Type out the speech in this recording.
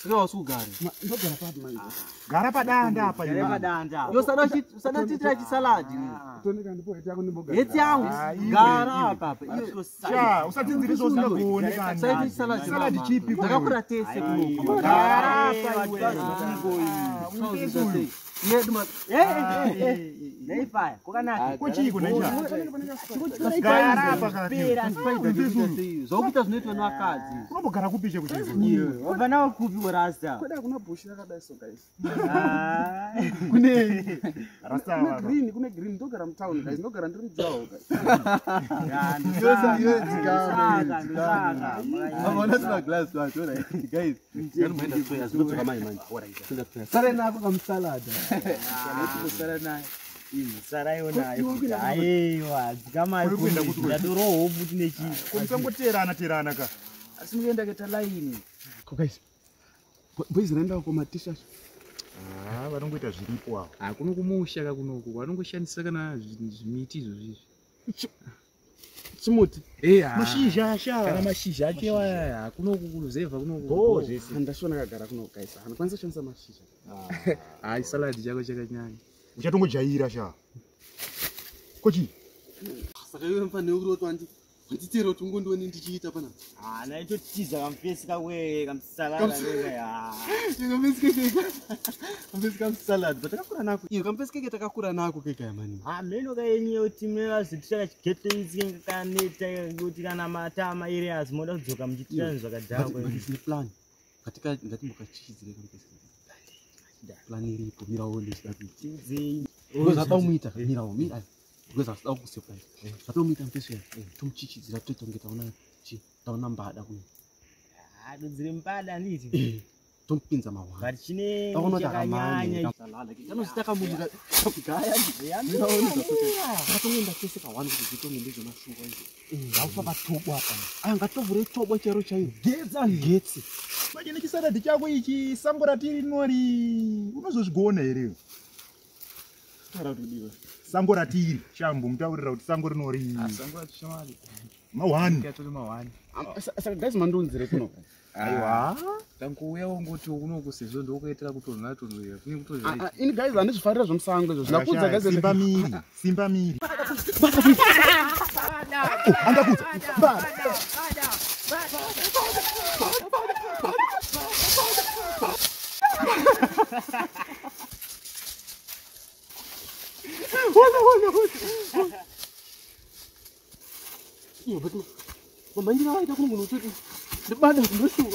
Sio usugari. Ndogara pa manje. Gara padanda apa Gara padanda. Yo sana chitira chisaladi. Tonika ndipo eti yako ndimboga. Eti yangu gara papa. Cha, usatsinzirizo usingagoni kani. Sai chisaladi. Saladi chipi kwa. Takakura tese kuno. Gara apa iwe. Neduma. Neifa, kokanaka. Kochiko naisha. Gara apa kati. Zokuita zvinoitwa nevakadzi. Unobogara kupishe kuchiko. Wabva nawo kupi warasta? Kweda kuna bushi yakadai so guys. Kune rasta. Kune green ndogara mtown guys. Ndogara ndiri mudzawo guys. Amona tuna glass wacho guys. Yanomuenda kutoya zvinotoka mai manje. Sare nako kamsalada. Kusara naye. Sarayona aiwa dzikamari kuenda kutoroho futi nechi musangoterana ka asi muenda keta line ko guys boys renda ko matisha vanongoita zviripo apo kuno kumusha kunoku vanongoshandisa kana zvimiti izvo chimuti mashizha kana mashizha achewa kunoku kunozevha kunoku zvese ndashona kagara kuno guys hanokwanisa kushandisa mashizha saladi chako chakanyanya uchatongojaira sha kochi saka iwe mfanira kuroti wanditera kuti ungondoni ndichiita pana naitotiza kamfesi kawe kamsalada kamfesi kamsalad batakakura nako iyo kamfesi keke takakura nako keka mani meno kaenye kuti munazvitisha chigete izi kaneta kuti kana matama areas moda kudzoka muchitirana zvakadhakwa ndine plan katika ngatimbokachidzire kamfesi plan iripo mirawo ndizvati zvataumuita mirawo mira because asida kusurprise zvataumuita mfesi tomuchichidzira totonge taona mbada kuno dodzire mbada nditi tompinza mahwa but chine chakanyanya kanozitakamulira kudhaya ngatongoenda tese ka1 kuti zitonge ndizvomashuva izvo aufa vatobo apa ngatovhure tobo chero chairo getsi manje nechisaladi chako ichi sango ratiri rinori unozozvigona here sango ratiri shambu mutaurira kuti sango rinori ma1 saka guys mandonzire kuno aiwa tanguuyawo ngoti unoku sezvo ndokuitira kutonhora tonhorera kune kutozvaita ini guys handizvifarira zvomusango izvo zvinakudza guys simba miri Iya betul. Membanjir awak dah kuno kuno tu. Depan dah kuno tu.